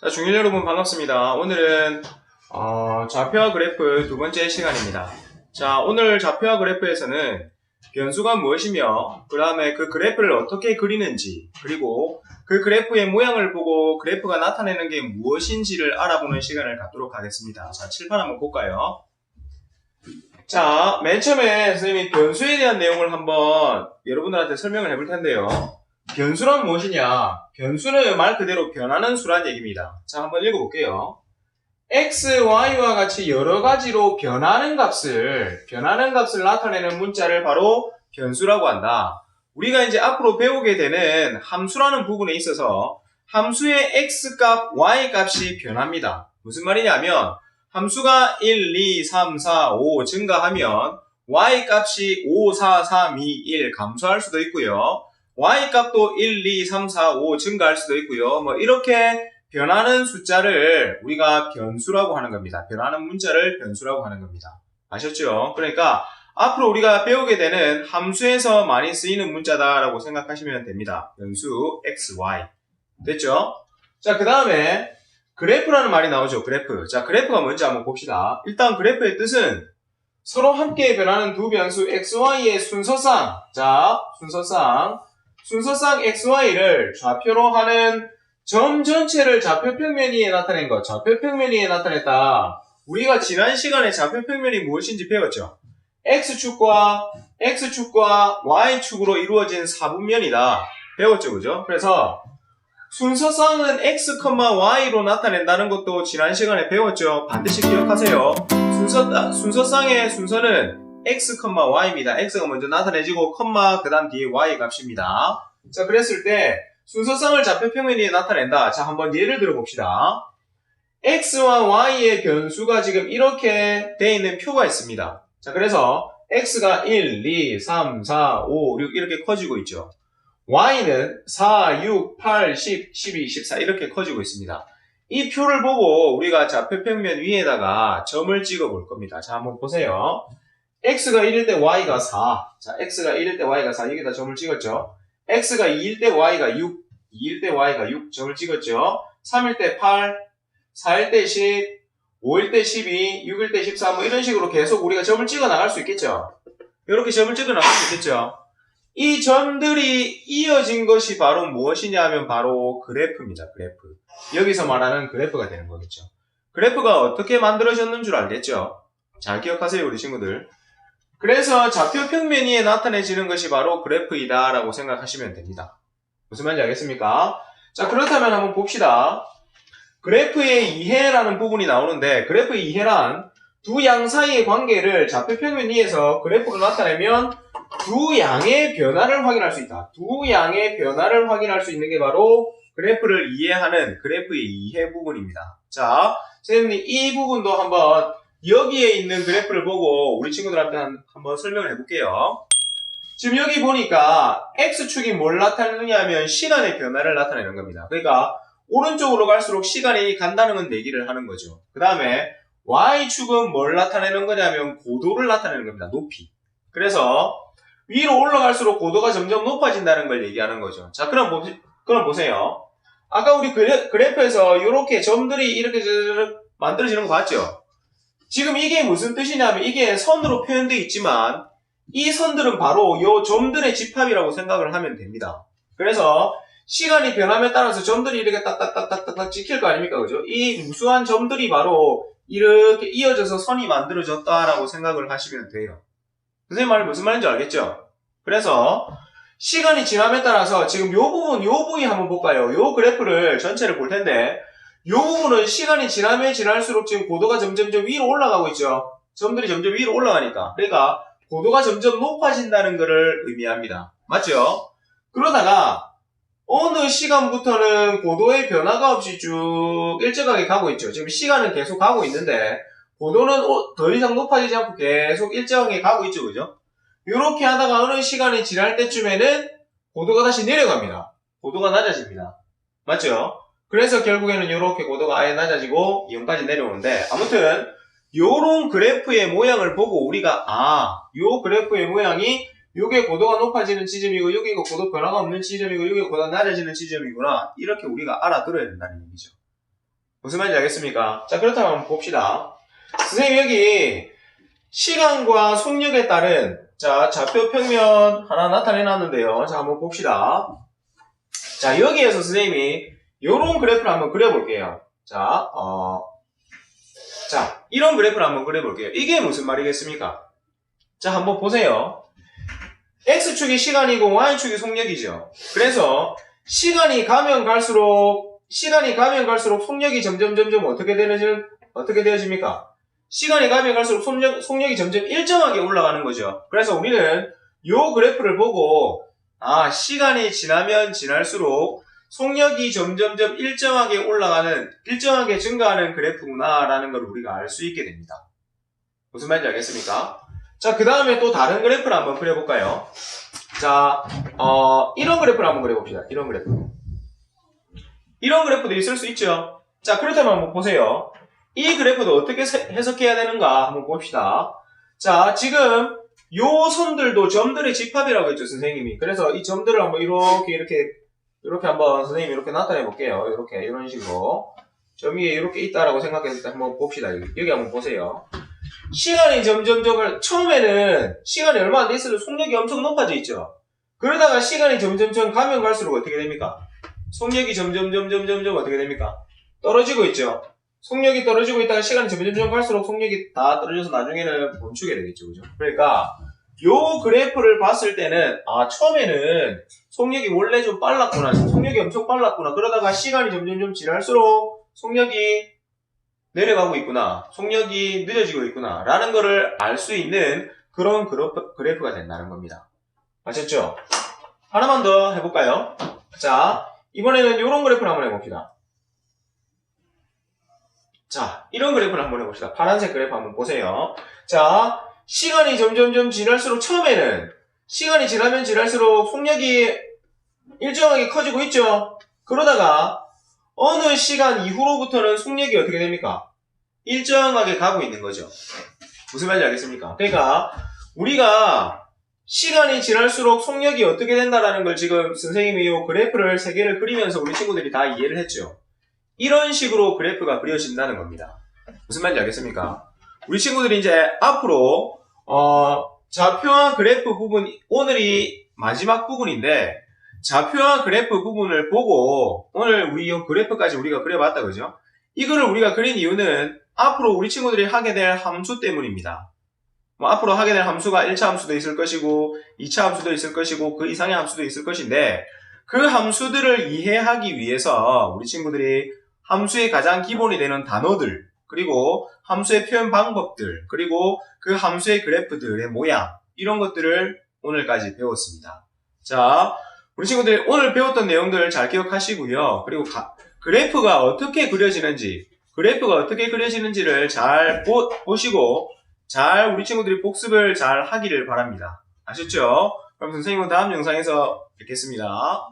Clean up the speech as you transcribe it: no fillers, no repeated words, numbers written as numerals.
자, 중일 여러분 반갑습니다. 오늘은 좌표와 그래프 두 번째 시간입니다. 자, 오늘 좌표와 그래프에서는 변수가 무엇이며 그 다음에 그 그래프를 어떻게 그리는지, 그리고 그 그래프의 모양을 보고 그래프가 나타내는 게 무엇인지를 알아보는 시간을 갖도록 하겠습니다. 자, 칠판 한번 볼까요? 자, 맨 처음에 선생님이 변수에 대한 내용을 한번 여러분들한테 설명을 해볼 텐데요. 변수란 무엇이냐? 변수는 말 그대로 변하는 수란 얘기입니다. 자, 한번 읽어볼게요. x, y와 같이 여러 가지로 변하는 값을 나타내는 문자를 바로 변수라고 한다. 우리가 이제 앞으로 배우게 되는 함수라는 부분에 있어서 함수의 x 값, y 값이 변합니다. 무슨 말이냐면 함수가 1, 2, 3, 4, 5 증가하면 y 값이 5, 4, 3, 2, 1 감소할 수도 있고요. y 값도 1, 2, 3, 4, 5 증가할 수도 있고요. 뭐 이렇게 변하는 숫자를 우리가 변수라고 하는 겁니다. 변하는 문자를 변수라고 하는 겁니다. 아셨죠? 그러니까 앞으로 우리가 배우게 되는 함수에서 많이 쓰이는 문자다라고 생각하시면 됩니다. 변수 x, y. 됐죠? 자, 그 다음에 그래프라는 말이 나오죠. 그래프. 자, 그래프가 뭔지 한번 봅시다. 일단 그래프의 뜻은 서로 함께 변하는 두 변수 x, y의 순서상, 자, 순서상 x, y를 좌표로 하는 점 전체를 좌표평면 위에 나타낸 것. 좌표평면 위에 나타냈다. 우리가 지난 시간에 좌표평면이 무엇인지 배웠죠. x축과 y축으로 이루어진 사분면이다. 배웠죠, 그죠? 그래서 순서상은 x, y로 나타낸다는 것도 지난 시간에 배웠죠. 반드시 기억하세요. 순서상의 순서는 x, y입니다. x가 먼저 나타내지고 그 다음 뒤에 y 값입니다. 자, 그랬을 때 순서상을 좌표평면 위에 나타낸다. 자, 한번 예를 들어 봅시다. x와 y의 변수가 지금 이렇게 되어 있는 표가 있습니다. 자, 그래서 x가 1, 2, 3, 4, 5, 6 이렇게 커지고 있죠. y는 4, 6, 8, 10, 12, 14 이렇게 커지고 있습니다. 이 표를 보고 우리가 좌표평면 위에다가 점을 찍어 볼 겁니다. 자, 한번 보세요. x가 1일 때 y가 4. 자, x가 1일 때 y가 4. 여기다 점을 찍었죠. x가 2일 때 y가 6. 2일 때 y가 6. 점을 찍었죠. 3일 때 8. 4일 때 10. 5일 때 12. 6일 때 14. 뭐 이런 식으로 계속 우리가 점을 찍어 나갈 수 있겠죠. 이렇게 점을 찍어 나갈 수 있겠죠. 이 점들이 이어진 것이 바로 무엇이냐 하면 바로 그래프입니다. 그래프. 여기서 말하는 그래프가 되는 거겠죠. 그래프가 어떻게 만들어졌는 줄 알겠죠? 잘 기억하세요, 우리 친구들. 그래서 좌표평면 위에 나타내지는 것이 바로 그래프이다 라고 생각하시면 됩니다. 무슨 말인지 알겠습니까? 자, 그렇다면 한번 봅시다. 그래프의 이해라는 부분이 나오는데 그래프의 이해란 두 양 사이의 관계를 좌표평면 위에서 그래프로 나타내면 두 양의 변화를 확인할 수 있다. 두 양의 변화를 확인할 수 있는 게 바로 그래프를 이해하는 그래프의 이해 부분입니다. 자, 선생님이 이 부분도 한번 여기에 있는 그래프를 보고 우리 친구들한테 한번 설명을 해볼게요. 지금 여기 보니까 X축이 뭘 나타내느냐 하면 시간의 변화를 나타내는 겁니다. 그러니까 오른쪽으로 갈수록 시간이 간다는 건 얘기를 하는 거죠. 그 다음에 Y축은 뭘 나타내는 거냐면 고도를 나타내는 겁니다. 높이. 그래서 위로 올라갈수록 고도가 점점 높아진다는 걸 얘기하는 거죠. 자, 그럼 보세요. 아까 우리 그래프에서 이렇게 점들이 이렇게 만들어지는 거 봤죠? 지금 이게 무슨 뜻이냐면 이게 선으로 표현되어 있지만 이 선들은 바로 이 점들의 집합이라고 생각을 하면 됩니다. 그래서 시간이 변함에 따라서 점들이 이렇게 딱딱딱딱딱 찍힐 거 아닙니까? 그죠? 이 무수한 점들이 바로 이렇게 이어져서 선이 만들어졌다라고 생각을 하시면 돼요. 선생님 말이 무슨 말인지 알겠죠? 그래서 시간이 지남에 따라서 지금 요 부분이 한번 볼까요? 요 그래프를 전체를 볼 텐데 요 부분은 시간이 지나면 지날수록 지금 고도가 점점 위로 올라가고 있죠. 점들이 점점 위로 올라가니까. 그러니까 고도가 점점 높아진다는 것을 의미합니다. 맞죠? 그러다가 어느 시간부터는 고도의 변화가 없이 쭉 일정하게 가고 있죠. 지금 시간은 계속 가고 있는데 고도는 더 이상 높아지지 않고 계속 일정하게 가고 있죠. 그죠? 이렇게 하다가 어느 시간이 지날 때쯤에는 고도가 다시 내려갑니다. 고도가 낮아집니다. 맞죠? 그래서 결국에는 이렇게 고도가 아예 낮아지고 0까지 내려오는데 아무튼 요런 그래프의 모양을 보고 우리가 요 그래프의 모양이 요게 고도가 높아지는 지점이고 여기가 고도 변화가 없는 지점이고 여기가 고도가 낮아지는 지점이구나 이렇게 우리가 알아들어야 된다는 얘기죠. 무슨 말인지 알겠습니까? 자, 그렇다면 한번 봅시다. 선생님 여기 시간과 속력에 따른 자, 좌표 평면 하나 나타내 놨는데요. 자, 한번 봅시다. 자, 여기에서 선생님이 요런 그래프를 한번 그려볼게요. 자, 이런 그래프를 한번 그려볼게요. 이게 무슨 말이겠습니까? 자, 한번 보세요. X축이 시간이고 Y축이 속력이죠. 그래서 시간이 가면 갈수록 속력이 점점 어떻게 되어집니까? 시간이 가면 갈수록 속력이 점점 일정하게 올라가는 거죠. 그래서 우리는 요 그래프를 보고 시간이 지나면 지날수록 속력이 점점 일정하게 증가하는 그래프구나 라는 걸 우리가 알 수 있게 됩니다. 무슨 말인지 알겠습니까? 자, 그 다음에 또 다른 그래프를 한번 그려볼까요? 자, 이런 그래프를 한번 그려봅시다. 이런 그래프도 있을 수 있죠. 자, 그렇다면 한번 보세요. 이 그래프도 어떻게 해석해야 되는가 한번 봅시다. 자, 지금 요 선들도 점들의 집합이라고 했죠, 선생님이. 그래서 이 점들을 한번 이렇게 한번 선생님이 이렇게 나타내 볼게요. 이런 식으로. 점 위에 이렇게 있다라고 생각했을 때 한번 봅시다. 여기 한번 보세요. 시간이 처음에는 시간이 얼마 안 돼 있어도 속력이 엄청 높아져 있죠. 그러다가 시간이 점점 가면 갈수록 어떻게 됩니까? 속력이 점점 어떻게 됩니까? 떨어지고 있죠. 속력이 떨어지고 있다가 시간이 점점 갈수록 속력이 다 떨어져서 나중에는 멈추게 되겠죠. 그죠? 그러니까 요 그래프를 봤을 때는 처음에는 속력이 원래 좀 빨랐구나. 속력이 엄청 빨랐구나. 그러다가 시간이 점점 지날수록 속력이 내려가고 있구나. 속력이 늦어지고 있구나. 라는 거를 알 수 있는 그런 그래프가 된다는 겁니다. 아셨죠? 하나만 더 해볼까요? 자, 이번에는 이런 그래프를 한번 해봅시다. 자, 이런 그래프를 한번 해봅시다. 파란색 그래프 한번 보세요. 자, 시간이 점점 지날수록 처음에는 시간이 지날수록 속력이 일정하게 커지고 있죠? 그러다가 어느 시간 이후로부터는 속력이 어떻게 됩니까? 일정하게 가고 있는 거죠. 무슨 말인지 알겠습니까? 그러니까 우리가 시간이 지날수록 속력이 어떻게 된다라는 걸 지금 선생님이 이 그래프를 3개를 그리면서 우리 친구들이 다 이해를 했죠. 이런 식으로 그래프가 그려진다는 겁니다. 무슨 말인지 알겠습니까? 우리 친구들이 이제 앞으로 좌표와 그래프 부분, 오늘이 마지막 부분인데 좌표와 그래프 부분을 보고 오늘 우리 이 그래프까지 우리가 그려봤다, 그죠? 이거를 우리가 그린 이유는 앞으로 우리 친구들이 하게 될 함수 때문입니다. 앞으로 하게 될 함수가 1차 함수도 있을 것이고 2차 함수도 있을 것이고 그 이상의 함수도 있을 것인데 그 함수들을 이해하기 위해서 우리 친구들이 함수의 가장 기본이 되는 단어들, 그리고 함수의 표현 방법들, 그리고 그 함수의 그래프들의 모양, 이런 것들을 오늘까지 배웠습니다. 자, 우리 친구들 오늘 배웠던 내용들 잘 기억하시고요. 그리고 그래프가 어떻게 그려지는지를 잘 보시고 잘 우리 친구들이 복습을 잘 하기를 바랍니다. 아셨죠? 그럼 선생님은 다음 영상에서 뵙겠습니다.